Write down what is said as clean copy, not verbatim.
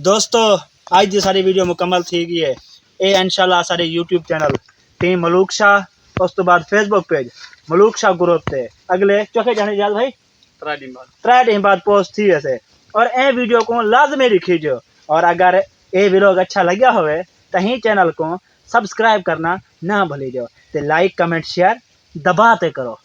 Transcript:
दोस्तों आज की सारी वीडियो मुकम्मल थी गई है। ये इंशाल्लाह सारे YouTube channel team Malook Shah उस तो बाद Facebook page Malook Shah group से अगले चौथे जाने याद भाई 3 दिन बाद पोस्ट थी वैसे। और ए वीडियो को लाजमी लिखीजो और अगर ये व्लॉग अच्छा लगा होवे तो ही चैनल को सब्सक्राइब करना ना भूलिजो ते लाइक कमेंट शेयर दबाते करो।